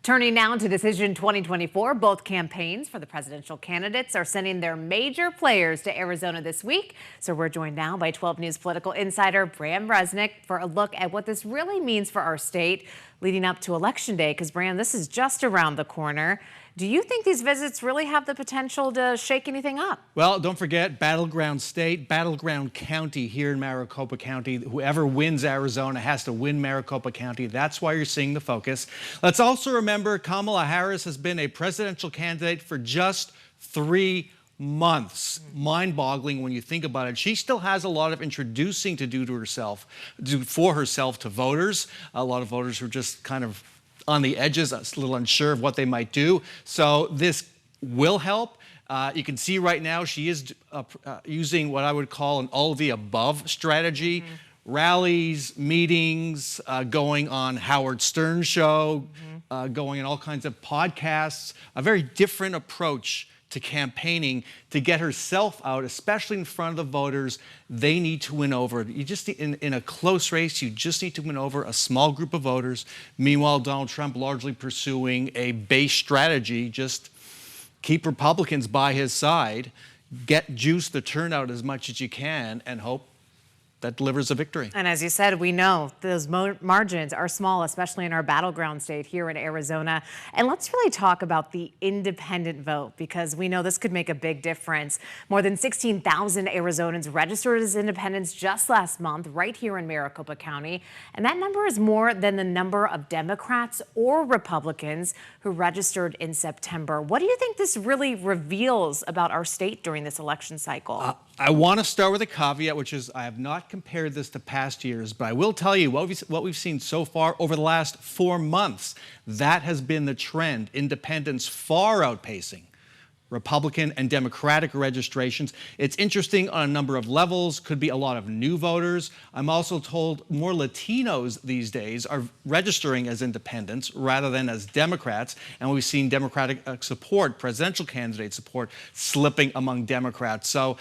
Turning now to Decision 2024, both campaigns for the presidential candidates are sending their major players to Arizona this week. So we're joined now by 12 News political insider Bram Resnik for a look at what this really means for our state leading up to Election Day. Because, Bram, this is just around the corner. Do you think these visits really have the potential to shake anything up? Well, don't forget, battleground state, battleground county here in Maricopa County. Whoever wins Arizona has to win Maricopa County. That's why you're seeing the focus. Let's also remember Kamala Harris has been a presidential candidate for just 3 months. Mind-boggling when you think about it. She still has a lot of introducing to do for herself to voters. A lot of voters who are just kind of on the edges, a little unsure of what they might do. So this will help. You can see right now she is using what I would call an all-of-the-above strategy. Rallies, meetings, going on Howard Stern's show, going on all kinds of podcasts. A very different approach to campaigning to get herself out, especially in front of the voters. They need to win over. You just in a close race, you just need to win over a small group of voters. Meanwhile, Donald Trump largely pursuing a base strategy, just keep Republicans by his side, juice the turnout as much as you can, and hope that delivers a victory. And as you said, we know those margins are small, especially in our battleground state here in Arizona. And let's really talk about the independent vote, because we know this could make a big difference. More than 16,000 Arizonans registered as independents just last month right here in Maricopa County. And that number is more than the number of Democrats or Republicans who registered in September. What do you think this really reveals about our state during this election cycle? I want to start with a caveat, which is I have not compared this to past years, but I will tell you what we've seen so far over the last 4 months. That has been the trend. Independents far outpacing Republican and Democratic registrations. It's interesting on a number of levels. Could be a lot of new voters. I'm also told more Latinos these days are registering as independents rather than as Democrats. And we've seen Democratic support, presidential candidate support, slipping among Democrats. So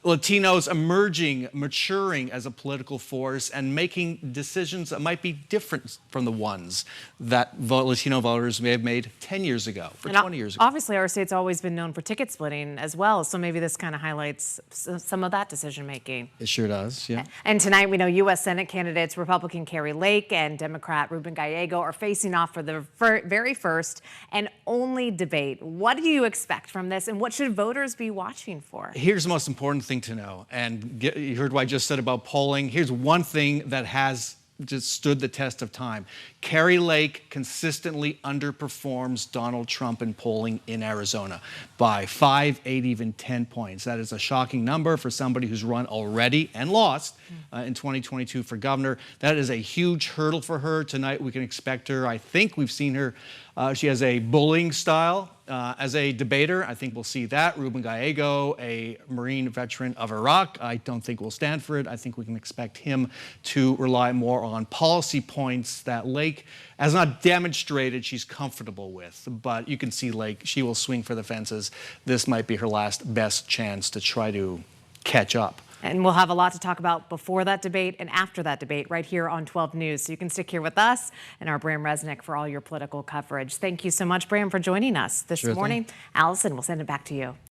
Latinos emerging, maturing as a political force and making decisions that might be different from the ones that Latino voters may have made 10 years ago or 20 years ago. Obviously, our state's always been known for ticket splitting as well, so maybe this kind of highlights some of that decision making. It sure does, yeah. And tonight, we know U.S. Senate candidates Republican Kari Lake and Democrat Ruben Gallego are facing off for the very first and only debate. What do you expect from this, and what should voters be watching for? Here's the most important thing to know, and you heard what I just said about polling. Here's one thing that has just stood the test of time. Kari Lake consistently underperforms Donald Trump in polling in Arizona by 5, 8, even 10 points. That is a shocking number for somebody who's run already and lost in 2022 for governor. That is a huge hurdle for her. Tonight we can expect her. I think we've seen her. She has a bullying style as a debater. I think we'll see that. Ruben Gallego, a Marine veteran of Iraq, I don't think will stand for it. I think we can expect him to rely more on policy points that Lake has not demonstrated she's comfortable with. But you can see Lake, she will swing for the fences. This might be her last best chance to try to catch up. And we'll have a lot to talk about before that debate and after that debate right here on 12 News. So you can stick here with us and our Bram Resnik for all your political coverage. Thank you so much, Bram, for joining us this morning. Allison, we'll send it back to you.